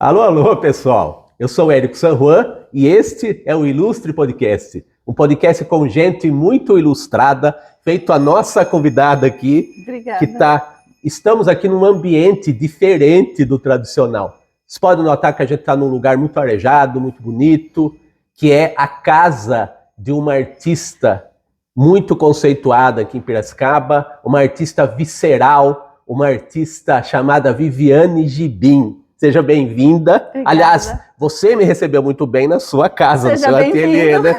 Alô, alô, pessoal! Eu sou o Érico San Juan e este é o Ilustre Podcast, um podcast com gente muito ilustrada, feito a nossa convidada aqui, Obrigada. Estamos aqui num ambiente diferente do tradicional. Vocês podem notar que a gente está num lugar muito arejado, muito bonito, que é a casa de uma artista muito conceituada aqui em Piracicaba, uma artista visceral, uma artista chamada Viviane Gibim. Seja bem-vinda. Aliás, você me recebeu muito bem na sua casa, no seu ateliê, né?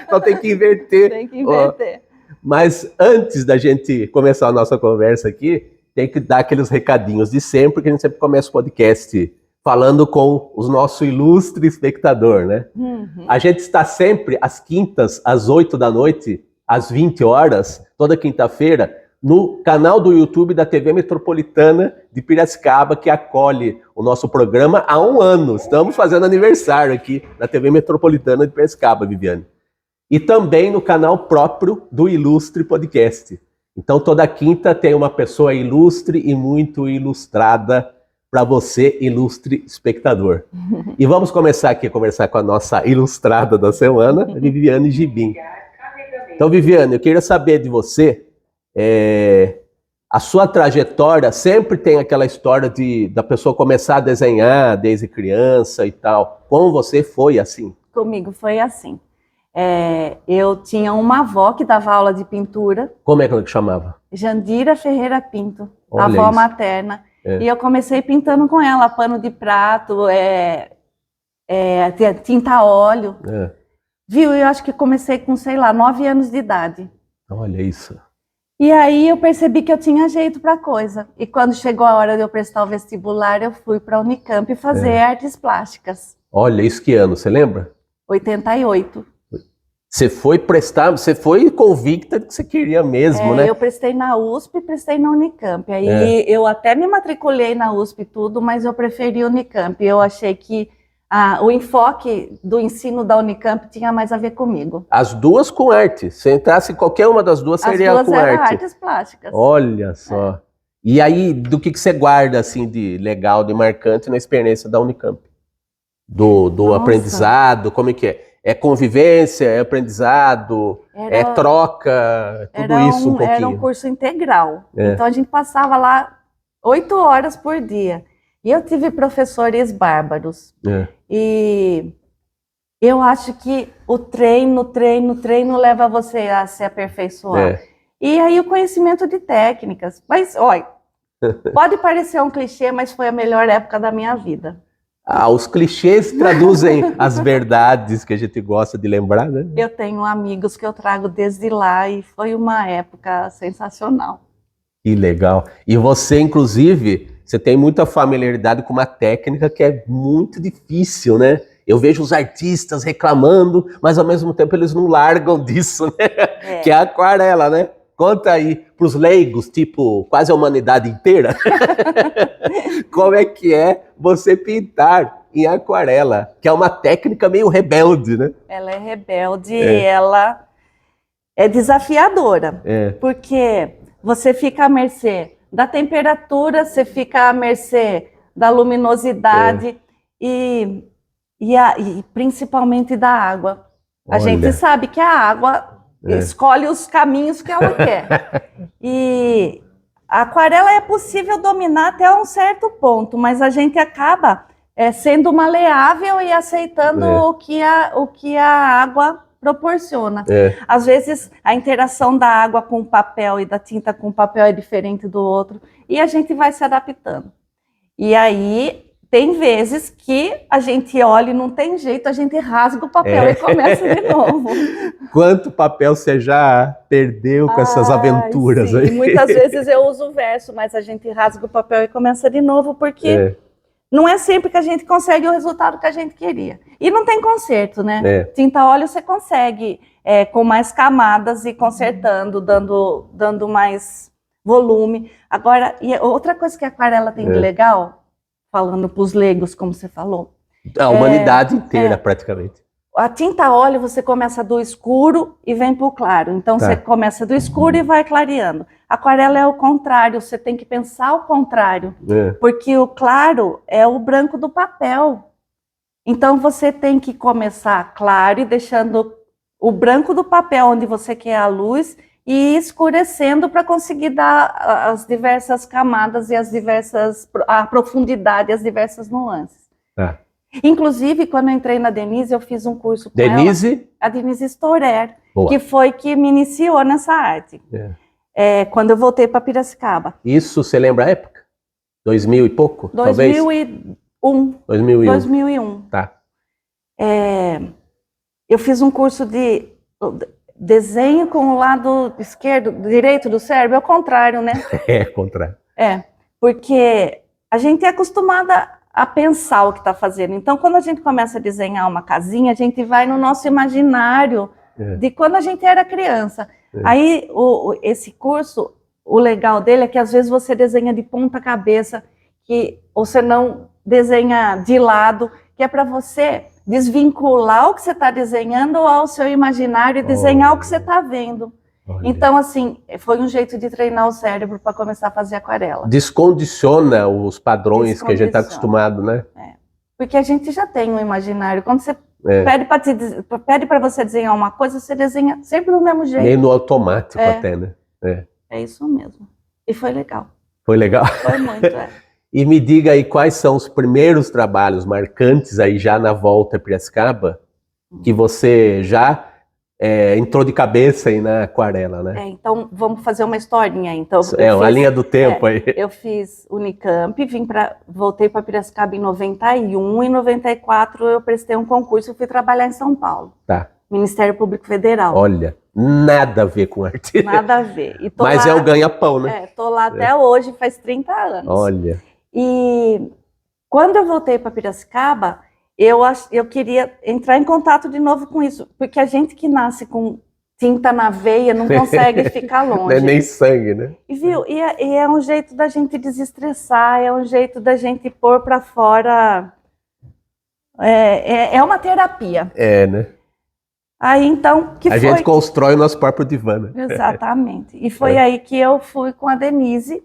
Então tem que inverter. Tem que inverter. Mas antes da gente começar a nossa conversa aqui, tem que dar aqueles recadinhos de sempre, que a gente sempre começa o podcast falando com o nosso ilustre espectador, né? Uhum. A gente está sempre às quintas, às 8 da noite, às 20 horas, toda quinta-feira, no canal do YouTube da TV Metropolitana de Piracicaba, que acolhe o nosso programa há um ano. Estamos fazendo aniversário aqui da TV Metropolitana de Piracicaba, Viviane. E também no canal próprio do Ilustre Podcast. Então, toda quinta tem uma pessoa ilustre e muito ilustrada para você, ilustre espectador. E vamos começar aqui a conversar com a nossa ilustrada da semana, Viviane Gibim. Então, Viviane, eu queria saber de você, a sua trajetória sempre tem aquela história da pessoa começar a desenhar desde criança e tal. Como você foi assim? Comigo foi assim. Eu tinha uma avó que dava aula de pintura. Como é que ela chamava? Jandira Ferreira Pinto, Olha avó isso. Materna. E eu comecei pintando com ela, pano de prato, tinta a óleo. Viu? Eu acho que comecei com, 9 anos de idade. Olha isso. E aí eu percebi que eu tinha jeito para coisa. E quando chegou a hora de eu prestar o vestibular, eu fui para a Unicamp fazer artes plásticas. Olha, isso que ano, você lembra? 88. Você foi convicta de que você queria mesmo, né? Eu prestei na USP e prestei na Unicamp. Aí eu até me matriculei na USP e tudo, mas eu preferi Unicamp. Eu achei que o enfoque do ensino da Unicamp tinha mais a ver comigo. As duas com arte. Se entrasse em qualquer uma das duas, seria com arte. As duas eram artes plásticas. Olha só. E aí, do que você guarda assim de legal, de marcante na experiência da Unicamp? Do aprendizado, como é que é? É convivência, é aprendizado, é troca, tudo isso um pouquinho. Era um curso integral. Então a gente passava lá 8 horas por dia. E eu tive professores bárbaros. E eu acho que o treino leva você a se aperfeiçoar. E aí o conhecimento de técnicas. Mas, olha, pode parecer um clichê, mas foi a melhor época da minha vida. Os clichês traduzem as verdades que a gente gosta de lembrar, né? Eu tenho amigos que eu trago desde lá e foi uma época sensacional. Que legal. E você, inclusive, você tem muita familiaridade com uma técnica que é muito difícil, né? Eu vejo os artistas reclamando, mas ao mesmo tempo eles não largam disso, né? Que é a aquarela, né? Conta aí para os leigos, tipo, quase a humanidade inteira, como é que é você pintar em aquarela, que é uma técnica meio rebelde, né? Ela é rebelde e ela é desafiadora, porque você fica à mercê da temperatura, você fica à mercê da luminosidade e principalmente da água. A gente sabe que a água escolhe os caminhos que ela quer. E a aquarela é possível dominar até um certo ponto, mas a gente acaba sendo maleável e aceitando o que a água proporciona. Às vezes a interação da água com o papel e da tinta com o papel é diferente do outro e a gente vai se adaptando. E aí tem vezes que a gente olha e não tem jeito, a gente rasga o papel e começa de novo. Quanto papel você já perdeu com essas aventuras sim. aí? E muitas vezes eu uso o verso, mas a gente rasga o papel e começa de novo, porque não é sempre que a gente consegue o resultado que a gente queria. E não tem conserto, né? Tinta óleo você consegue com mais camadas e consertando, dando mais volume. Agora, e outra coisa que a aquarela tem de legal, falando para os leigos, como você falou. A humanidade inteira, praticamente. A tinta óleo você começa do escuro e vem para o claro. Então você começa do escuro e vai clareando. Aquarela é o contrário, você tem que pensar o contrário. Porque o claro é o branco do papel. Então você tem que começar claro e deixando o branco do papel onde você quer a luz e escurecendo para conseguir dar as diversas camadas e a profundidade, as diversas nuances. Inclusive, quando eu entrei na Denise, eu fiz um curso com ela. A Denise Storer, que foi que me iniciou nessa arte. Quando eu voltei para Piracicaba. Isso, você lembra a época? 2000 e pouco, 2001. talvez? 2001. 2001. Tá. Eu fiz um curso de desenho com o lado direito do cérebro, é o contrário, né? Contrário. Porque a gente é acostumada a pensar o que está fazendo. Então, quando a gente começa a desenhar uma casinha, a gente vai no nosso imaginário de quando a gente era criança. Aí, esse curso, o legal dele é que às vezes você desenha de ponta cabeça, ou você não desenha de lado, que é para você desvincular o que você está desenhando ao seu imaginário e desenhar o que você está vendo. Então, assim, foi um jeito de treinar o cérebro para começar a fazer aquarela. Descondiciona os padrões que a gente está acostumado, né? Porque a gente já tem um imaginário. Quando você pede para você desenhar uma coisa, você desenha sempre do mesmo jeito. Nem no automático até, né? É isso mesmo. E foi legal. Foi legal? Foi muito, E me diga aí quais são os primeiros trabalhos marcantes aí já na volta a Piracicaba que você já entrou de cabeça aí na aquarela, né? Então vamos fazer uma historinha. Então, uma linha do tempo aí. Eu fiz Unicamp, voltei para Piracicaba em 91, em 94 eu prestei um concurso e fui trabalhar em São Paulo. Ministério Público Federal. Olha, nada a ver com arte. Nada a ver. Mas é o ganha-pão, né? Tô lá até hoje, faz 30 anos. Olha. E quando eu voltei para Piracicaba, eu queria entrar em contato de novo com isso, porque a gente que nasce com tinta na veia não consegue ficar longe. Não é nem sangue, né? E é um jeito da gente desestressar, é um jeito da gente pôr para fora. É uma terapia. Né? Aí então a gente constrói o nosso próprio divã, né? Exatamente. E foi aí que eu fui com a Denise.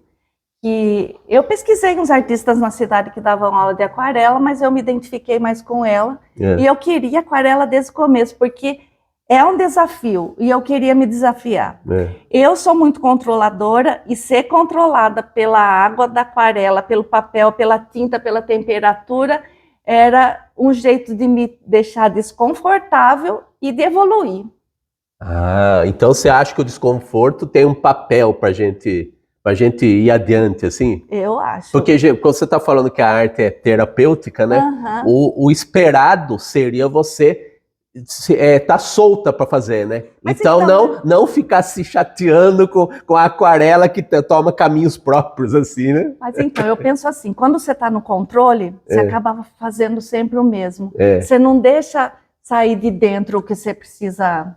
Que eu pesquisei uns artistas na cidade que davam aula de aquarela, mas eu me identifiquei mais com ela. E eu queria aquarela desde o começo, porque é um desafio e eu queria me desafiar. Eu sou muito controladora e ser controlada pela água da aquarela, pelo papel, pela tinta, pela temperatura, era um jeito de me deixar desconfortável e de evoluir. Então você acha que o desconforto tem um papel para a gente ir adiante, assim? Eu acho. Porque quando você está falando que a arte é terapêutica, né? O esperado seria você tá solta para fazer, né? Então não ficar se chateando com a aquarela que toma caminhos próprios, assim, né? Mas então, eu penso assim, quando você está no controle, você acaba fazendo sempre o mesmo. Você não deixa sair de dentro o que você precisa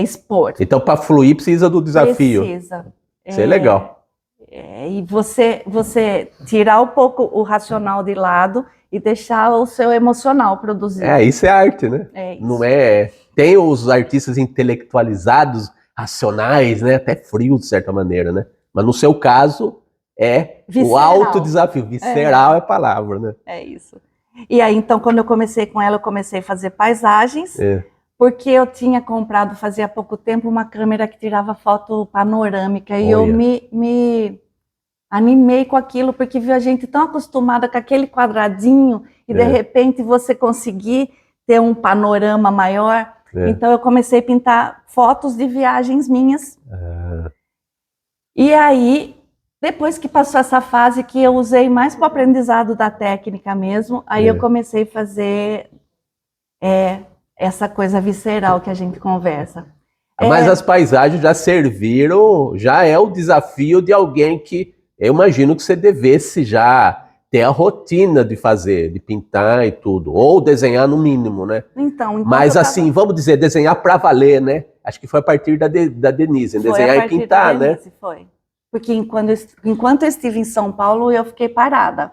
expor. Então, para fluir, precisa do desafio. Precisa. Isso é legal. E você tirar um pouco o racional de lado e deixar o seu emocional produzir. Isso é arte, né? Isso. Não tem os artistas intelectualizados, racionais, né? Até frios, de certa maneira, né? Mas no seu caso, visceral. O alto desafio. Visceral é a palavra, né? É isso. E aí, então, quando eu comecei com ela, eu comecei a fazer paisagens. Porque eu tinha comprado, fazia pouco tempo, uma câmera que tirava foto panorâmica. E eu me animei com aquilo, porque vi a gente tão acostumada com aquele quadradinho e, de repente, você conseguir ter um panorama maior. Então, eu comecei a pintar fotos de viagens minhas. E aí, depois que passou essa fase que eu usei mais para o aprendizado da técnica mesmo, aí eu comecei a fazer... essa coisa visceral que a gente conversa. Mas as paisagens já serviram, já é o desafio de alguém que eu imagino que você devesse já ter a rotina de fazer, de pintar e tudo, ou desenhar no mínimo, né? Então mas assim, vamos dizer, desenhar para valer, né? Acho que foi a partir da Denise, desenhar e pintar, né? Foi. Porque enquanto eu estive em São Paulo, eu fiquei parada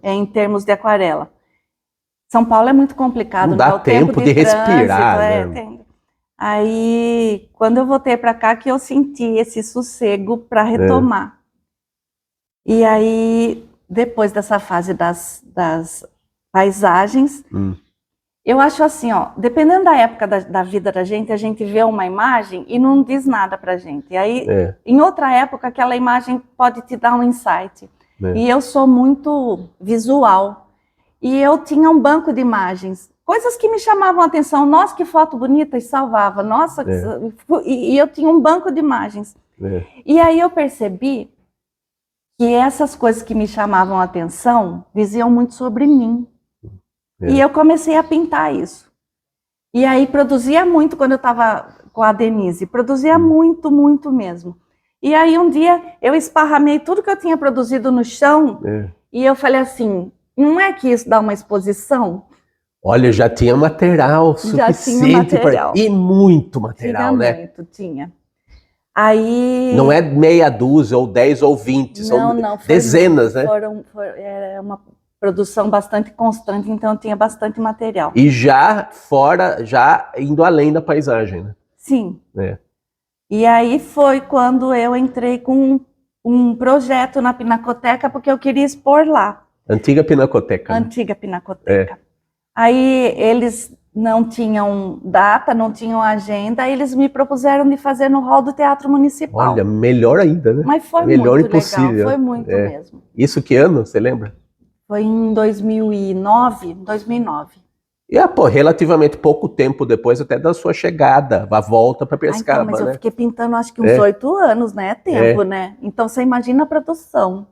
em termos de aquarela. São Paulo é muito complicado, não dá né? O tempo de respirar, trânsito, né? Aí, quando eu voltei para cá, que eu senti esse sossego para retomar. E aí, depois dessa fase das paisagens, eu acho assim, ó, dependendo da época da vida da gente, a gente vê uma imagem e não diz nada pra gente. E aí, em outra época, aquela imagem pode te dar um insight. E eu sou muito visual. E eu tinha um banco de imagens, coisas que me chamavam a atenção. Nossa, que foto bonita, e salvava. Nossa, e eu tinha um banco de imagens. E aí eu percebi que essas coisas que me chamavam a atenção diziam muito sobre mim. E eu comecei a pintar isso. E aí produzia muito quando eu estava com a Denise. Produzia muito, muito mesmo. E aí um dia eu esparramei tudo que eu tinha produzido no chão. E eu falei assim, não é que isso dá uma exposição? Olha, já tinha material suficiente para... E muito material, tinha né? Muito, tinha. Aí... Não é meia dúzia, ou 10 ou 20, são dezenas, né? Era uma produção bastante constante, então tinha bastante material. E já fora, já indo além da paisagem, né? Sim. E aí foi quando eu entrei com um projeto na Pinacoteca, porque eu queria expor lá. Antiga Pinacoteca. Antiga Pinacoteca. Aí eles não tinham data, não tinham agenda, eles me propuseram de fazer no hall do Teatro Municipal. Olha, melhor ainda, né? Mas foi melhor muito impossível. legal, foi muito mesmo. Isso que ano, você lembra? Foi em 2009. E, relativamente pouco tempo depois até da sua chegada, a volta para Piracicaba, então, mas né? eu fiquei pintando acho que uns 8 anos, né? É tempo, né? Então você imagina a produção.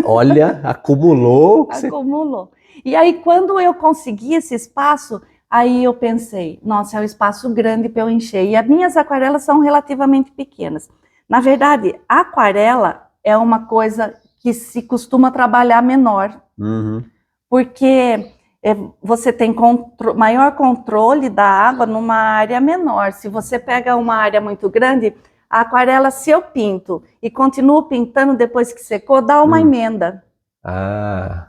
Olha, acumulou. Acumulou. E aí quando eu consegui esse espaço, aí eu pensei, nossa, é um espaço grande para eu encher. E as minhas aquarelas são relativamente pequenas. Na verdade, a aquarela é uma coisa que se costuma trabalhar menor. Porque você tem maior controle da água numa área menor. Se você pega uma área muito grande, a aquarela, se eu pinto e continuo pintando depois que secou, dá uma emenda.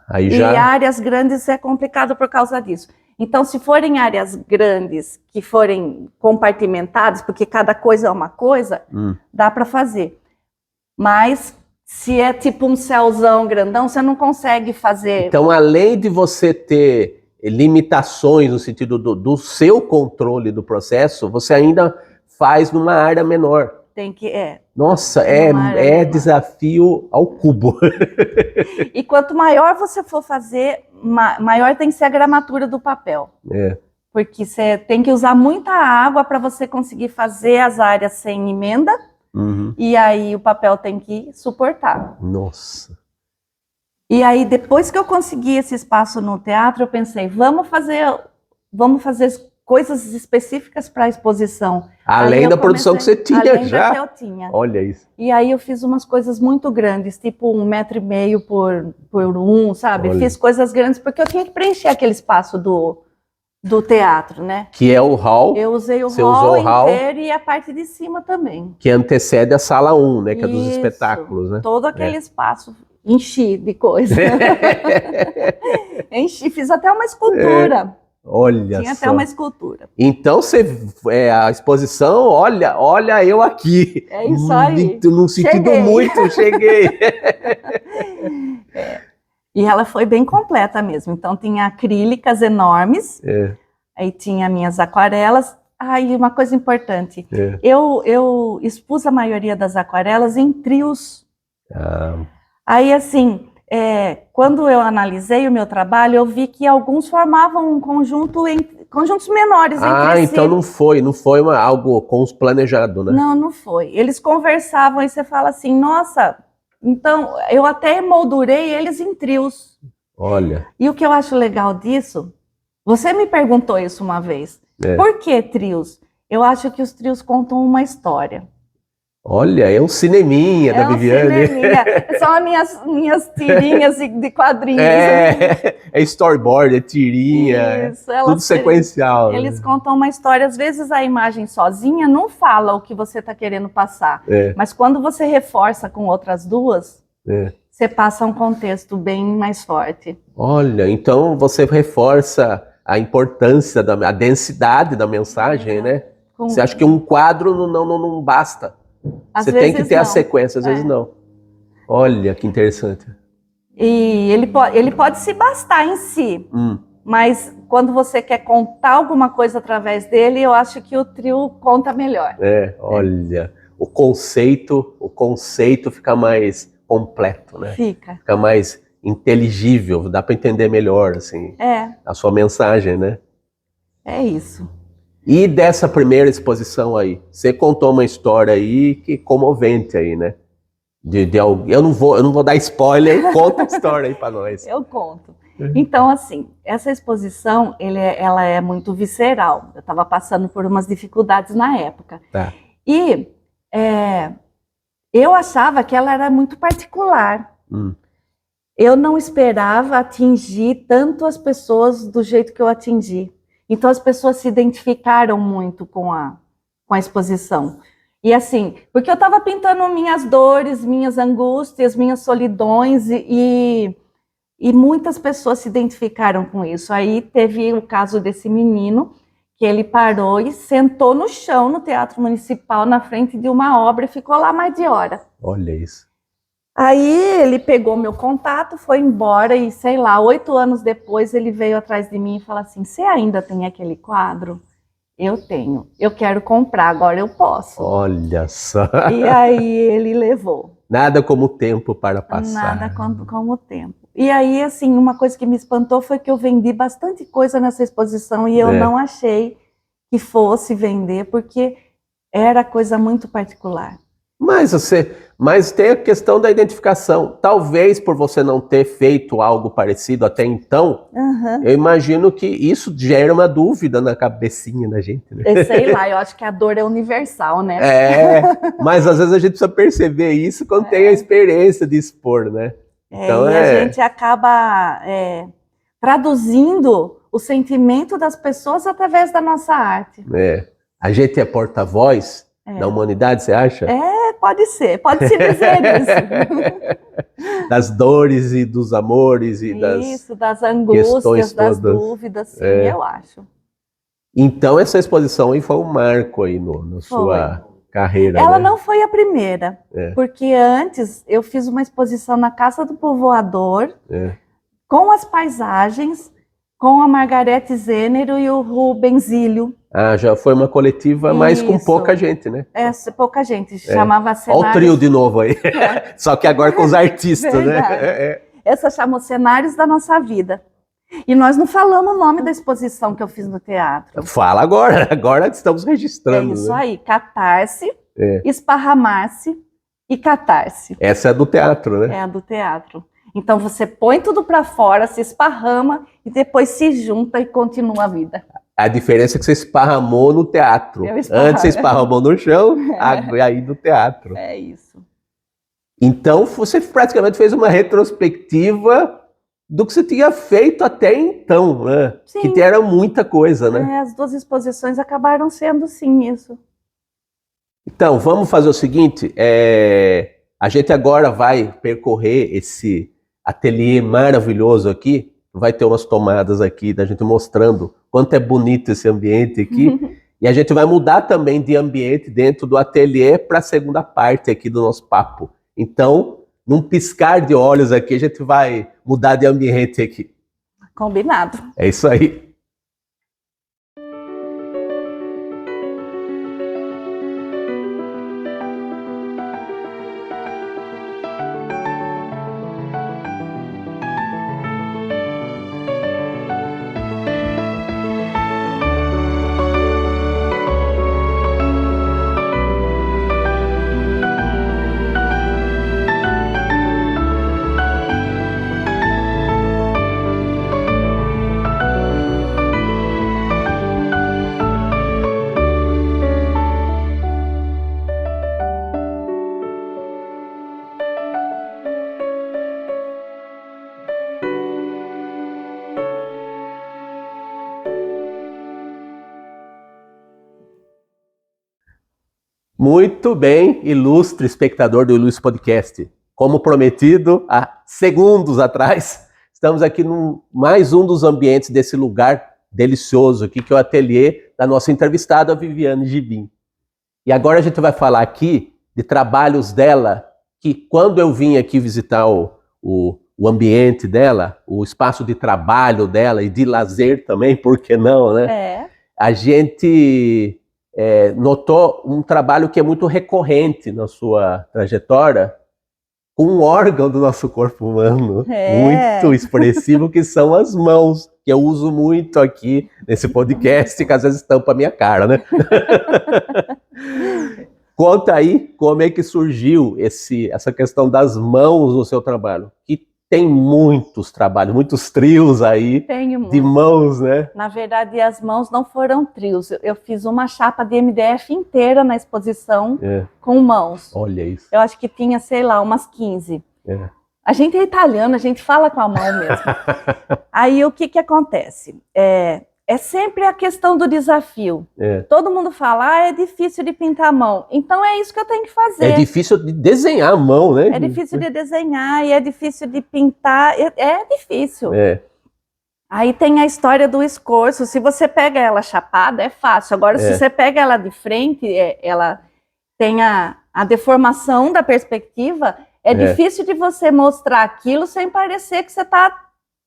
Aí já... E áreas grandes é complicado por causa disso. Então, se forem áreas grandes, que forem compartimentadas, porque cada coisa é uma coisa, dá para fazer. Mas... se é tipo um céuzão grandão, você não consegue fazer... Então, além de você ter limitações no sentido do seu controle do processo, você ainda faz numa área menor. Tem que... Nossa, é desafio ao cubo. E quanto maior você for fazer, maior tem que ser a gramatura do papel. Porque você tem que usar muita água para você conseguir fazer as áreas sem emenda. E aí o papel tem que suportar. Nossa. E aí depois que eu consegui esse espaço no teatro, eu pensei, vamos fazer coisas específicas para a exposição. Além da produção que você tinha já. Além da que eu tinha. Olha isso. E aí eu fiz umas coisas muito grandes, tipo 1,5 m por 1, sabe? Olha. Fiz coisas grandes porque eu tinha que preencher aquele espaço do teatro, né? Que é o hall. Eu usei o hall inteiro e a parte de cima também. Que antecede a sala 1, né? Que é dos espetáculos, né? Todo aquele espaço. Enchi de coisa. Enchi, fiz até uma escultura. Olha Tinha só. até uma escultura. Então, a exposição, olha eu aqui. É isso aí. Num sentido muito, cheguei. E ela foi bem completa mesmo. Então, tinha acrílicas enormes. Aí tinha minhas aquarelas. E uma coisa importante. Eu expus a maioria das aquarelas em trios. Aí, assim, quando eu analisei o meu trabalho, eu vi que alguns formavam um conjuntos menores entre si. Então não foi algo planejado, né? Não foi. Eles conversavam e você fala assim, nossa, então eu até moldurei eles em trios. Olha. E o que eu acho legal disso, você me perguntou isso uma vez, por que trios? Eu acho que os trios contam uma história. Olha, é um cineminha da Viviane. São as minhas tirinhas de quadrinhos. É storyboard, é tirinha, tudo sequencial. Eles contam uma história. Às vezes a imagem sozinha não fala o que você está querendo passar. Mas quando você reforça com outras duas, você passa um contexto bem mais forte. Olha, então você reforça a importância, a densidade da mensagem, né? Você acha que um quadro não basta. Você tem que ter a sequência, às vezes não. Olha, que interessante. E ele pode se bastar em si, mas quando você quer contar alguma coisa através dele, eu acho que o trio conta melhor. Olha, o conceito fica mais completo, né? Fica mais inteligível, dá para entender melhor, assim, a sua mensagem, né? É isso. E dessa primeira exposição aí, você contou uma história aí que comovente aí, né? Eu não vou dar spoiler, conta a história aí para nós. Eu conto. Então, assim, essa exposição, ela é muito visceral. Eu estava passando por umas dificuldades na época. Tá. E eu achava que ela era muito particular. Eu não esperava atingir tanto as pessoas do jeito que eu atingi. Então, as pessoas se identificaram muito com a exposição. E assim, porque eu estava pintando minhas dores, minhas angústias, minhas solidões, e muitas pessoas se identificaram com isso. Aí teve o caso desse menino, que ele parou e sentou no chão no Teatro Municipal, na frente de uma obra, e ficou lá mais de hora. Olha isso. Aí ele pegou meu contato, foi embora e, sei lá, 8 anos depois ele veio atrás de mim e falou assim: você ainda tem aquele quadro? Eu tenho. Eu quero comprar, agora eu posso. Olha só. E aí ele levou. Nada como o tempo para passar. Nada como o tempo. E aí, assim, uma coisa que me espantou foi que eu vendi bastante coisa nessa exposição e eu não achei que fosse vender, porque era coisa muito particular. Mas tem a questão da identificação. Talvez por você não ter feito algo parecido até então, eu imagino que isso gera uma dúvida na cabecinha da gente, né? Sei lá, eu acho que a dor é universal, né? Mas às vezes a gente precisa perceber isso quando tem a experiência de expor, né? Então, e a gente acaba traduzindo o sentimento das pessoas através da nossa arte. A gente é porta-voz da humanidade, você acha? Pode se dizer isso. Das dores e dos amores e das angústias, das todas. Dúvidas, sim, eu acho. Então essa exposição aí foi um marco aí na sua carreira. Ela não foi a primeira, porque antes eu fiz uma exposição na Casa do Povoador, com as paisagens, com a Margarete Zênero e o Rubens Zílio. Já foi uma coletiva, mas com pouca gente, né? Pouca gente, chamava Cenários... Olha o trio de novo aí, só que agora com os artistas, né? Essa chamou Cenários da Nossa Vida. E nós não falamos o nome da exposição que eu fiz no teatro. Fala agora estamos registrando. É isso aí, Catarse, Esparramar-se e Catarse. Essa é do teatro, né? É a do teatro. Então você põe tudo para fora, se esparrama e depois se junta e continua a vida. A diferença é que você esparramou no teatro. Antes você esparramou no chão, aí no teatro. É isso. Então você praticamente fez uma retrospectiva do que você tinha feito até então, né? Sim. Que era muita coisa, né? As 2 exposições acabaram sendo, sim, isso. Então, vamos fazer o seguinte, a gente agora vai percorrer esse ateliê maravilhoso aqui, vai ter umas tomadas aqui da gente mostrando quanto é bonito esse ambiente aqui, e a gente vai mudar também de ambiente dentro do ateliê para a segunda parte aqui do nosso papo. Então, num piscar de olhos aqui, a gente vai mudar de ambiente aqui. Combinado. É isso aí. Muito bem, ilustre espectador do Ilustre Podcast. como prometido, há segundos atrás, estamos aqui num mais um dos ambientes desse lugar delicioso aqui, que é o ateliê da nossa entrevistada, a Viviane Gibim. E agora a gente vai falar aqui de trabalhos dela, que quando eu vim aqui visitar o ambiente dela, o espaço de trabalho dela e de lazer também, por que não, né? A gente notou um trabalho que é muito recorrente na sua trajetória, com um órgão do nosso corpo humano muito expressivo, que são as mãos, que eu uso muito aqui nesse podcast, que às vezes tampa a minha cara, né? Conta aí como é que surgiu essa questão das mãos no seu trabalho, que tem muitos trabalhos, muitos trios aí de mãos, né? Na verdade, as mãos não foram trios. Eu fiz uma chapa de MDF inteira na exposição com mãos. Olha isso. Eu acho que tinha, sei lá, umas 15. A gente é italiano, a gente fala com a mão mesmo. Aí o que acontece? É sempre a questão do desafio. Todo mundo fala, é difícil de pintar a mão. Então é isso que eu tenho que fazer. É difícil de desenhar a mão, né? É difícil de desenhar e é difícil de pintar. É difícil. Aí tem a história do escorço. Se você pega ela chapada, é fácil. Agora, se você pega ela de frente, ela tem a deformação da perspectiva. É difícil de você mostrar aquilo sem parecer que você está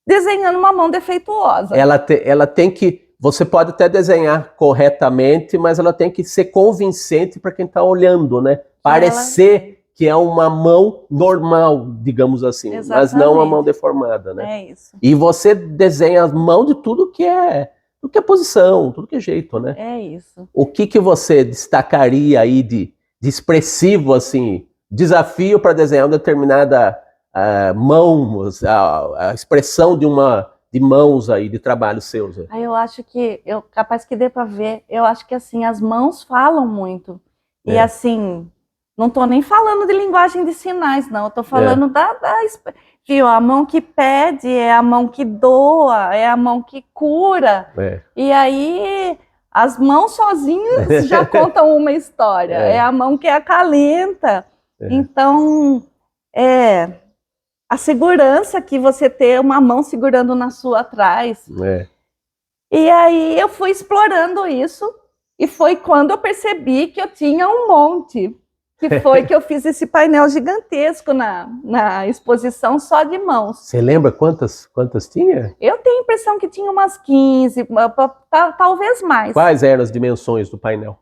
desenhando uma mão defeituosa. Ela tem que... Você pode até desenhar corretamente, mas ela tem que ser convincente para quem está olhando, né? Parecer que é uma mão normal, digamos assim. Exatamente. Mas não uma mão deformada, né? É isso. E você desenha as mãos de tudo que é posição, tudo que é jeito, né? É isso. O que você destacaria aí de expressivo, assim, desafio para desenhar uma determinada mão, a expressão de mãos aí, de trabalhos seus? Eu acho que, capaz que dê para ver, eu acho que assim, as mãos falam muito. E assim, não estou nem falando de linguagem de sinais, não. Eu estou falando viu, a mão que pede, é a mão que doa, é a mão que cura. E aí, as mãos sozinhas já contam uma história. É a mão que acalenta. Então, a segurança que você ter uma mão segurando na sua atrás. E aí eu fui explorando isso, e foi quando eu percebi que eu tinha um monte, que foi que eu fiz esse painel gigantesco na exposição só de mãos. Você lembra quantas tinha? Eu tenho a impressão que tinha umas 15, talvez mais. Quais eram as dimensões do painel?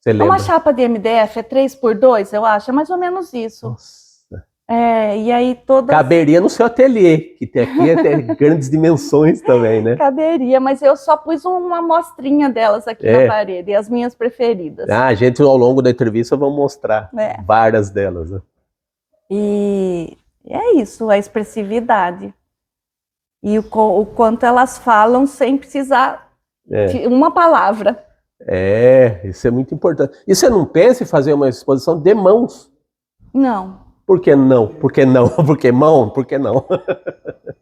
Você lembra? Uma chapa de MDF é 3x2, eu acho, é mais ou menos isso. Nossa. E aí todas... Caberia no seu ateliê, que tem aqui até grandes dimensões também, né? Caberia, mas eu só pus uma amostrinha delas aqui na parede, as minhas preferidas. A gente, ao longo da entrevista, vai mostrar várias delas, né? E é isso, a expressividade. E o quanto elas falam sem precisar de uma palavra. Isso é muito importante. E você não pensa em fazer uma exposição de mãos? Não. Por que não? Por que não? Porque mão? Por que não?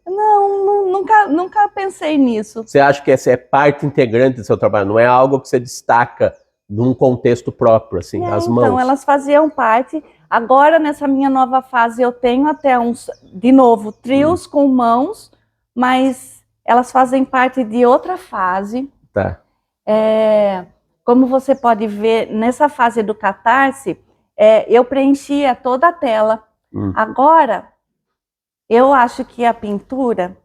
Não, nunca pensei nisso. Você acha que essa é parte integrante do seu trabalho? Não é algo que você destaca num contexto próprio, assim, as mãos? Então, elas faziam parte. Agora, nessa minha nova fase, eu tenho até de novo, trios com mãos, mas elas fazem parte de outra fase. Tá. Como você pode ver, nessa fase do catarse, eu preenchia toda a tela. Agora, eu acho que a pintura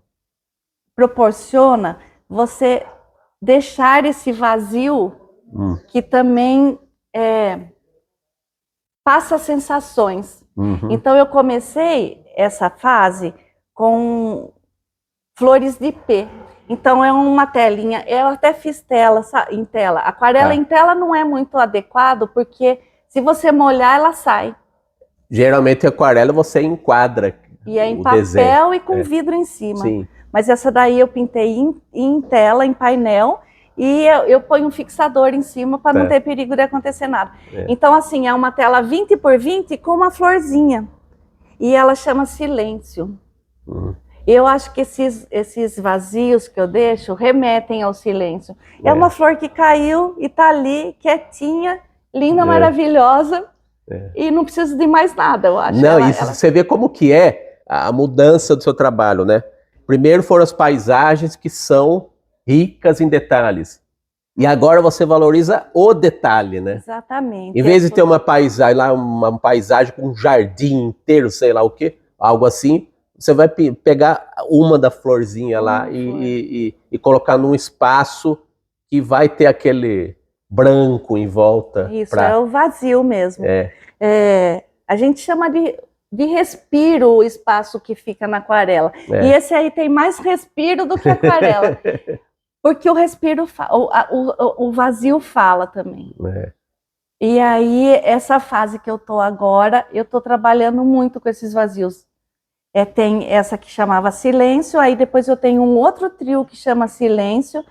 proporciona você deixar esse vazio que também passa sensações. Então, eu comecei essa fase com flores de pé. Então, é uma telinha. Eu até fiz tela em tela. Aquarela em tela não é muito adequado, porque se você molhar, ela sai. Geralmente, aquarela você enquadra. E é em papel desenho. E com vidro em cima. Sim. Mas essa daí eu pintei em tela, em painel, e eu ponho um fixador em cima para não ter perigo de acontecer nada. Então, assim, é uma tela 20 por 20 com uma florzinha. E ela chama Silêncio. Eu acho que esses vazios que eu deixo remetem ao silêncio. É uma flor que caiu e está ali, quietinha, linda, maravilhosa. e não precisa de mais nada, eu acho. Não, você vê como que é a mudança do seu trabalho, né? Primeiro foram as paisagens que são ricas em detalhes. E agora você valoriza o detalhe, né? Exatamente. Em vez de ter uma paisagem lá, uma paisagem com um jardim inteiro, sei lá o quê, algo assim, você vai pegar uma da florzinha lá e colocar num espaço que vai ter aquele branco em volta. Isso, é o vazio mesmo. A gente chama de respiro o espaço que fica na aquarela. E esse aí tem mais respiro do que a aquarela. Porque o respiro, o vazio fala também. E aí, essa fase que eu tô agora, eu tô trabalhando muito com esses vazios. Tem essa que chamava Silêncio, aí depois eu tenho um outro trio que chama Silêncio,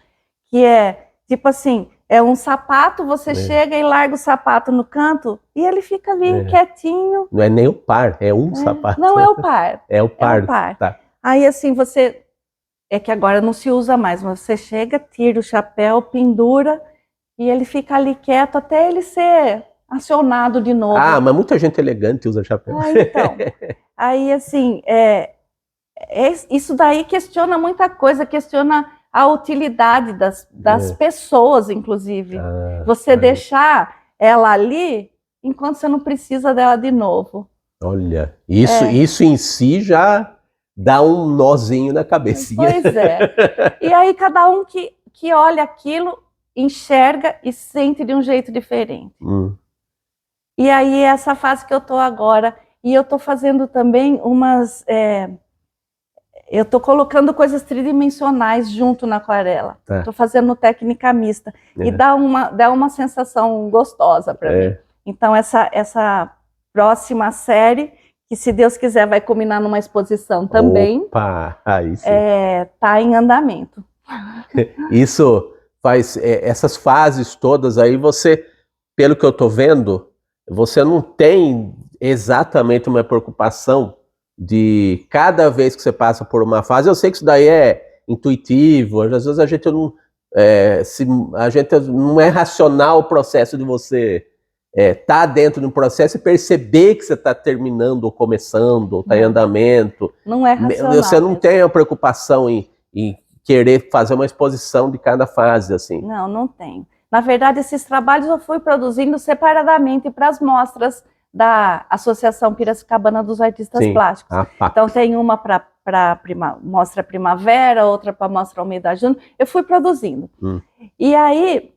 que é tipo assim, é um sapato, você chega e larga o sapato no canto e ele fica ali quietinho. Não é nem o par, é um sapato. Não é o par. É o par. É o par. Tá. Aí assim, é que agora não se usa mais, mas você chega, tira o chapéu, pendura e ele fica ali quieto até ele ser acionado de novo. Ah, mas muita gente elegante usa chapéu. Então, aí assim, isso daí questiona muita coisa, questiona a utilidade das pessoas, inclusive. Você deixar ela ali enquanto você não precisa dela de novo. Olha, isso em si já dá um nozinho na cabecinha. Pois é. E aí cada um que olha aquilo, enxerga e sente de um jeito diferente. E aí essa fase que eu tô agora, e eu tô fazendo também umas... eu tô colocando coisas tridimensionais junto na aquarela. Tô fazendo técnica mista. E dá uma sensação gostosa para mim. Então essa próxima série, que se Deus quiser vai culminar numa exposição também. Opa, aí sim. Tá em andamento. Isso faz essas fases todas aí, você, pelo que eu tô vendo, você não tem exatamente uma preocupação de cada vez que você passa por uma fase. Eu sei que isso daí é intuitivo, às vezes a gente não é racional o processo de você tá dentro de um processo e perceber que você está terminando ou começando, ou está em andamento. Não é racional. Você não tem a preocupação em querer fazer uma exposição de cada fase, assim. Não tenho. Na verdade, esses trabalhos eu fui produzindo separadamente para as mostras da Associação Piracicabana dos Artistas Plásticos. Então tem uma para Mostra Primavera, outra para Mostra Almeida Júnior. Eu fui produzindo. E aí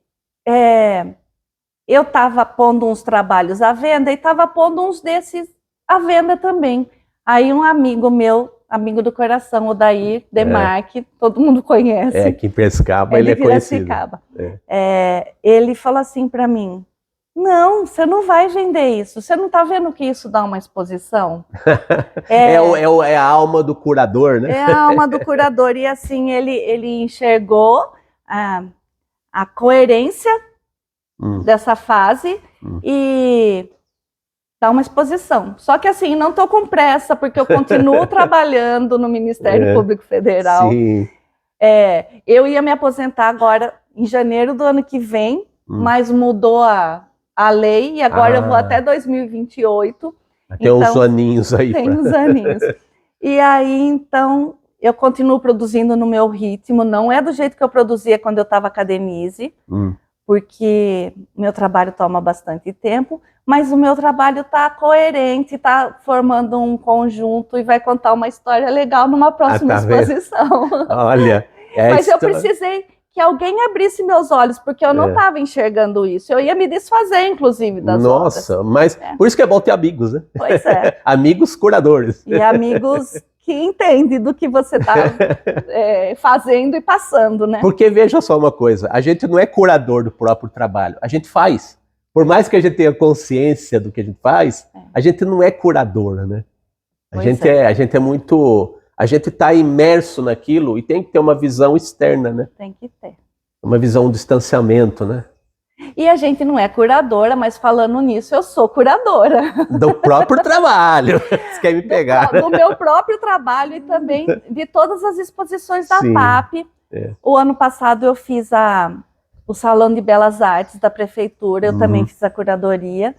eu estava pondo uns trabalhos à venda e estava pondo uns desses à venda também. Aí um amigo meu, amigo do coração, Odair Demarque, todo mundo conhece. Aqui em Piracicaba ele é conhecido. Ele falou assim para mim: não, você não vai vender isso. Você não está vendo que isso dá uma exposição? É a alma do curador, né? É a alma do curador. E assim, ele enxergou a coerência dessa fase e dá uma exposição. Só que assim, não estou com pressa, porque eu continuo trabalhando no Ministério Público Federal. Sim. Eu ia me aposentar agora em janeiro do ano que vem, mas mudou a lei e agora eu vou até 2028. Tem uns aninhos aí. Tem uns aninhos. E aí, então, eu continuo produzindo no meu ritmo. Não é do jeito que eu produzia quando eu estava academize, porque meu trabalho toma bastante tempo, mas o meu trabalho está coerente, está formando um conjunto e vai contar uma história legal numa próxima exposição. Olha, mas eu precisei que alguém abrisse meus olhos, porque eu não estava enxergando isso. Eu ia me desfazer, inclusive, das obras. Nossa, mas por isso que é bom ter amigos, né? Pois é. Amigos curadores. E amigos que entendem do que você está fazendo e passando, né? Porque veja só uma coisa, a gente não é curador do próprio trabalho, a gente faz. Por mais que a gente tenha consciência do que a gente faz, a gente não é curador, né? A gente é muito... A gente está imerso naquilo e tem que ter uma visão externa, né? Tem que ter. Uma visão, um distanciamento, né? E a gente não é curadora, mas falando nisso, eu sou curadora. Do próprio trabalho. Você quer me pegar? Do meu próprio trabalho e também de todas as exposições da PAP. O ano passado eu fiz o Salão de Belas Artes da Prefeitura, eu também fiz a curadoria.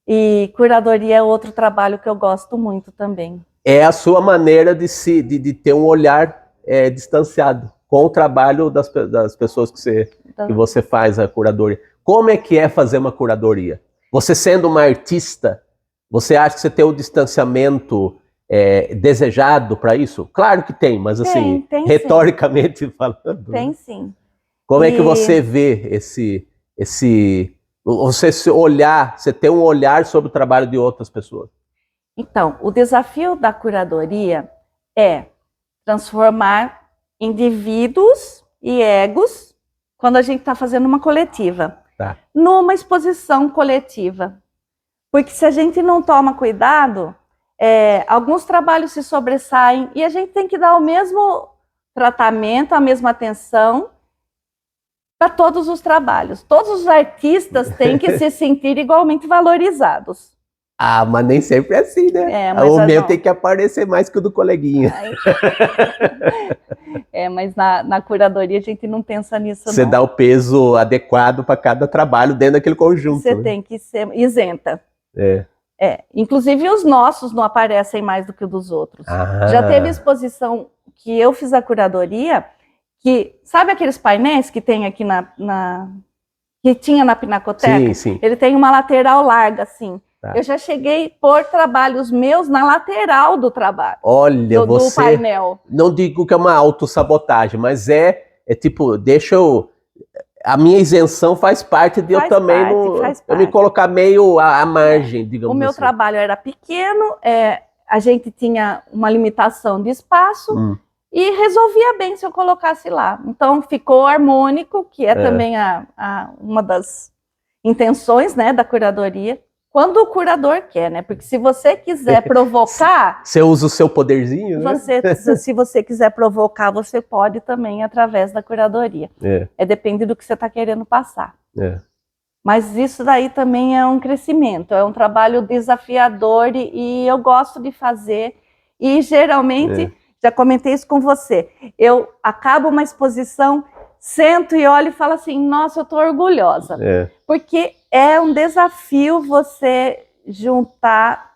E curadoria é outro trabalho que eu gosto muito também. É a sua maneira de ter um olhar distanciado com o trabalho das pessoas que você faz a curadoria. Como é que é fazer uma curadoria? Você sendo uma artista, você acha que você tem o distanciamento desejado para isso? Claro que tem, mas assim, tem retoricamente falando. Tem sim. Como é que você vê você olhar, você ter um olhar sobre o trabalho de outras pessoas? Então, o desafio da curadoria é transformar indivíduos e egos, quando a gente está fazendo uma coletiva, numa exposição coletiva. Porque se a gente não toma cuidado, alguns trabalhos se sobressaem e a gente tem que dar o mesmo tratamento, a mesma atenção para todos os trabalhos. Todos os artistas têm que se sentir igualmente valorizados. Ah, mas nem sempre é assim, né? O meu tem que aparecer mais que o do coleguinha. Mas na curadoria a gente não pensa nisso, Você dá o peso adequado para cada trabalho dentro daquele conjunto. Você tem que ser isenta. É. Inclusive os nossos não aparecem mais do que os dos outros. Já teve exposição que eu fiz a curadoria, que sabe aqueles painéis que tem aqui que tinha na Pinacoteca? Sim, sim. Ele tem uma lateral larga, assim. Eu já cheguei por trabalhos meus na lateral do trabalho. Olha, do painel. Não digo que é uma autossabotagem, mas é tipo, a minha isenção faz parte de eu também eu me colocar meio à margem, digamos assim. O meu trabalho era pequeno, a gente tinha uma limitação de espaço e resolvia bem se eu colocasse lá. Então ficou harmônico, que é também uma das intenções, né, da curadoria. Quando o curador quer, né? Porque se você quiser provocar... Você usa o seu poderzinho, né? Se você quiser provocar, você pode também através da curadoria. Depende do que você está querendo passar. Mas isso daí também é um crescimento, é um trabalho desafiador e eu gosto de fazer. E geralmente, já comentei isso com você, eu acabo uma exposição, sento e olho e falo assim, nossa, eu estou orgulhosa. Porque é um desafio você juntar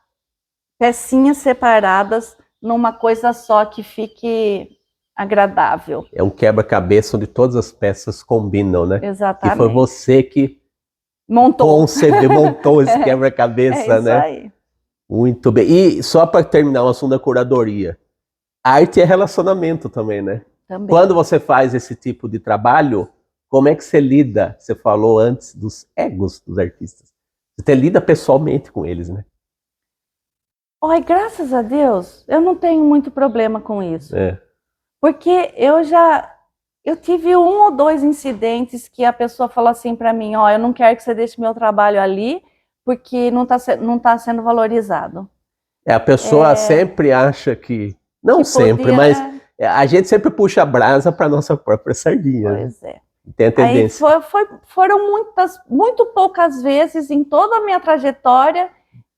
pecinhas separadas numa coisa só que fique agradável. É um quebra-cabeça onde todas as peças combinam, né? Exatamente. E foi você que montou esse quebra-cabeça, né? Isso aí. Muito bem. E só para terminar o assunto da curadoria, arte é relacionamento também, né? Também. Quando você faz esse tipo de trabalho, como é que você lida? Você falou antes dos egos dos artistas. Você lida pessoalmente com eles, né? Oi, graças a Deus, eu não tenho muito problema com isso. Porque eu tive 1 ou 2 incidentes que a pessoa falou assim para mim, eu não quero que você deixe meu trabalho ali, porque não tá sendo valorizado. A pessoa sempre acha que... Não sempre, mas a gente sempre puxa a brasa para nossa própria sardinha. Pois né? Tem a tendência. Foram muito poucas vezes em toda a minha trajetória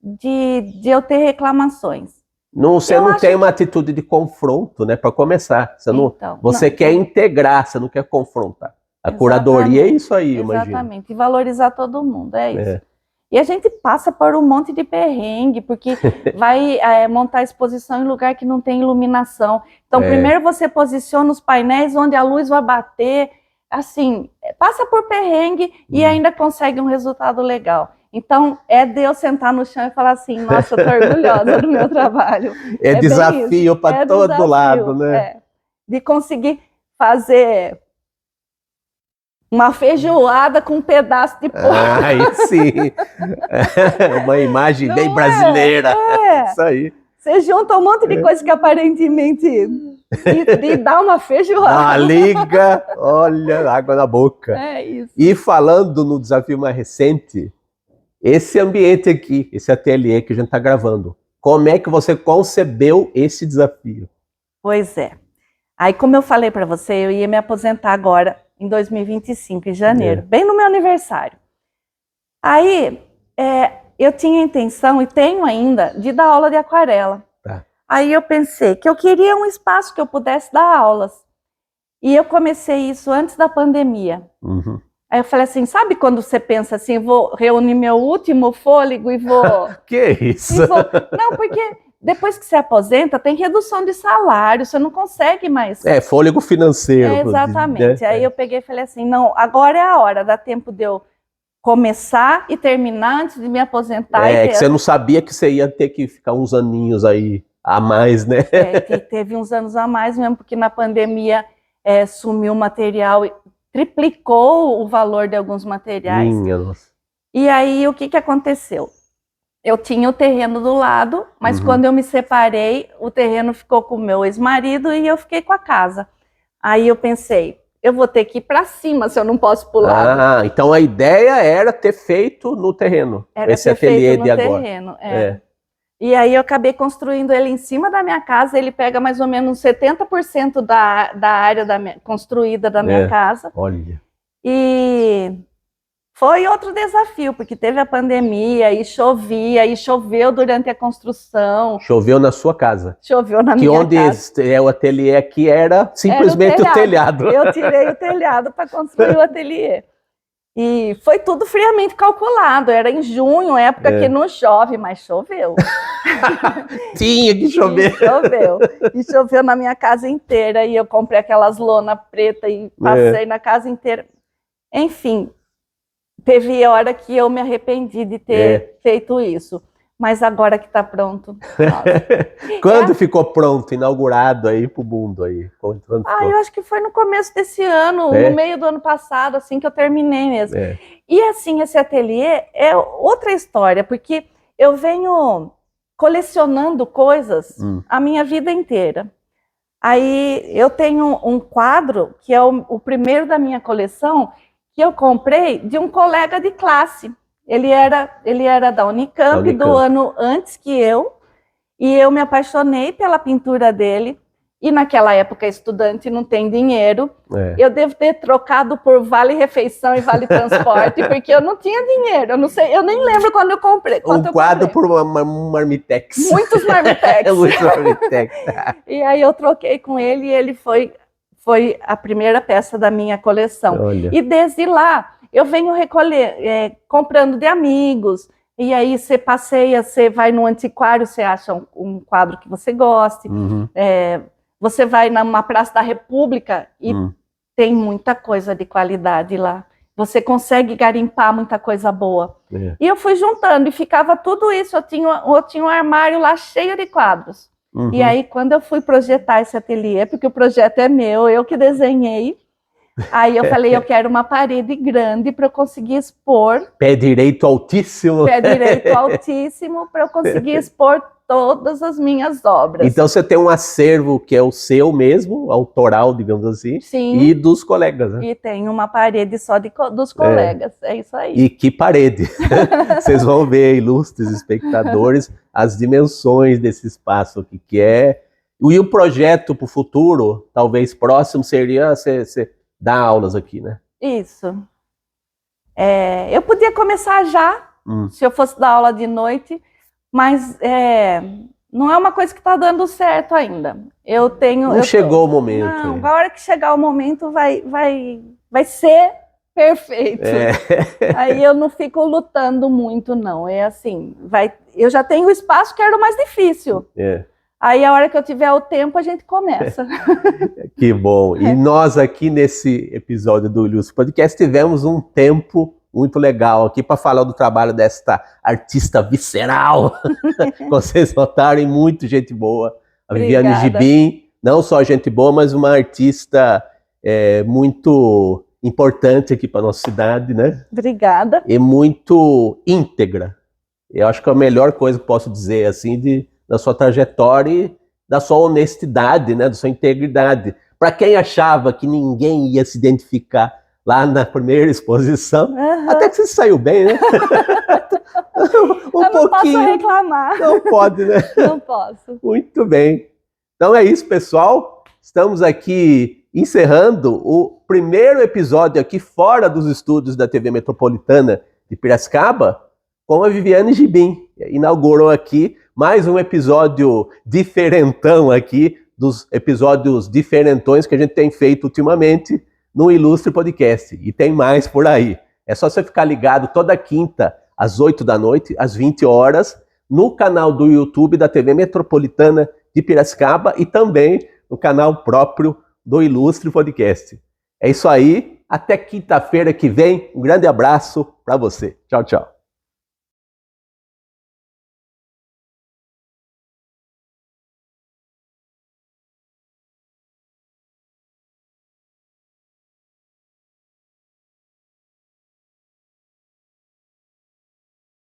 de eu ter reclamações. Você não tem uma atitude de confronto, né? Para começar. Você quer integrar, você não quer confrontar. A curadoria é isso aí, imagina. Exatamente, e valorizar todo mundo, é isso. E a gente passa por um monte de perrengue, porque vai montar exposição em lugar que não tem iluminação. Então, primeiro você posiciona os painéis onde a luz vai bater, assim, passa por perrengue e ainda consegue um resultado legal. Então, de eu sentar no chão e falar assim, nossa, eu tô orgulhosa do meu trabalho. Desafio para todo lado, né? De conseguir fazer uma feijoada com um pedaço de porco. Aí sim. Uma imagem bem brasileira. Isso aí. Você junta um monte de coisa que aparentemente e dá uma feijoada. Liga, olha, água na boca. É isso. E falando no desafio mais recente, esse ambiente aqui, esse ateliê que a gente está gravando, como é que você concebeu esse desafio? Pois é. Aí, como eu falei para você, eu ia me aposentar agora em 2025, em janeiro, bem no meu aniversário. Aí, eu tinha a intenção, e tenho ainda, de dar aula de aquarela. Aí eu pensei que eu queria um espaço que eu pudesse dar aulas. E eu comecei isso antes da pandemia. Aí eu falei assim, sabe quando você pensa assim, vou reunir meu último fôlego e vou... Que isso? Não, porque depois que você aposenta, tem redução de salário, você não consegue mais... Fôlego financeiro. Exatamente. Aí eu peguei e falei assim, não, agora é a hora, dá tempo de eu começar e terminar antes de me aposentar. Que você não sabia que você ia ter que ficar uns aninhos aí a mais, né? Teve uns anos a mais mesmo, porque na pandemia sumiu o material, triplicou o valor de alguns materiais. Minha nossa. E aí, o que aconteceu? Eu tinha o terreno do lado, mas quando eu me separei, o terreno ficou com o meu ex-marido e eu fiquei com a casa. Aí eu pensei, eu vou ter que ir para cima se eu não posso pular. Então a ideia era ter feito no terreno. Esse ateliê de agora. Terreno, E aí eu acabei construindo ele em cima da minha casa, ele pega mais ou menos 70% da área construída da minha casa. Olha. E foi outro desafio, porque teve a pandemia, e chovia, e choveu durante a construção. Choveu na sua casa? Choveu na minha casa. Que onde o ateliê aqui era simplesmente o telhado. Eu tirei o telhado para construir o ateliê. E foi tudo friamente calculado, era em junho, época que não chove, mas choveu. Tinha que chover. E choveu na minha casa inteira, e eu comprei aquelas lona preta e passei na casa inteira. Enfim, teve hora que eu me arrependi de ter feito isso. Mas agora que está pronto. Quando ficou pronto, inaugurado aí pro mundo aí? Eu acho que foi no começo desse ano, no meio do ano passado, assim que eu terminei mesmo. E assim, esse ateliê é outra história, porque eu venho colecionando coisas a minha vida inteira. Aí eu tenho um quadro, que é o primeiro da minha coleção, que eu comprei de um colega de classe. Ele era da Unicamp, do ano antes que eu, e eu me apaixonei pela pintura dele, e naquela época estudante não tem dinheiro, eu devo ter trocado por vale-refeição e vale-transporte, porque eu não tinha dinheiro, eu nem lembro quando eu comprei. Um quadro por um marmitex. Muitos marmitex. Muitos marmitex. E aí eu troquei com ele, e ele foi a primeira peça da minha coleção. Olha. E desde lá, eu venho comprando de amigos, e aí você passeia, você vai no antiquário, você acha um quadro que você goste, você vai numa Praça da República e tem muita coisa de qualidade lá. Você consegue garimpar muita coisa boa. E eu fui juntando, e ficava tudo isso, eu tinha um armário lá cheio de quadros. E aí, quando eu fui projetar esse ateliê, porque o projeto é meu, eu que desenhei, aí eu falei, eu quero uma parede grande para eu conseguir expor. Pé direito altíssimo. Pé direito altíssimo para eu conseguir expor todas as minhas obras. Então você tem um acervo que é o seu mesmo, autoral, digamos assim. Sim. E dos colegas, né? E tem uma parede só dos colegas, é isso aí. E que parede! Vocês vão ver, ilustres espectadores, as dimensões desse espaço aqui, que é... E o projeto para o futuro, talvez próximo, seria você dar aulas aqui, né? Isso. Eu podia começar já, se eu fosse dar aula de noite, mas não é uma coisa que está dando certo ainda. Não chegou o momento. Não, a hora que chegar o momento vai ser perfeito. Aí eu não fico lutando muito, não. É assim, eu já tenho o espaço que era o mais difícil. Aí a hora que eu tiver o tempo, a gente começa. Que bom. E nós aqui nesse episódio do Ilustre Podcast tivemos um tempo muito legal aqui para falar do trabalho desta artista visceral. Vocês notaram, muito gente boa. A Viviane Gibim, não só gente boa, mas uma artista muito importante aqui para nossa cidade, né? Obrigada. E muito íntegra. Eu acho que é a melhor coisa que posso dizer, assim, da sua trajetória e da sua honestidade, né? Da sua integridade. Para quem achava que ninguém ia se identificar lá na primeira exposição, até que você saiu bem, né? Eu não posso reclamar. Não pode, né? Não posso. Muito bem. Então é isso, pessoal. Estamos aqui encerrando o primeiro episódio aqui fora dos estúdios da TV Metropolitana de Piracicaba com a Viviane Gibim. Inaugurou aqui mais um episódio diferentão aqui, dos episódios diferentões que a gente tem feito ultimamente, no Ilustre Podcast. E tem mais por aí. É só você ficar ligado toda quinta, às 8 da noite, às 20 horas, no canal do YouTube da TV Metropolitana de Piracicaba e também no canal próprio do Ilustre Podcast. É isso aí. Até quinta-feira que vem. Um grande abraço para você. Tchau, tchau.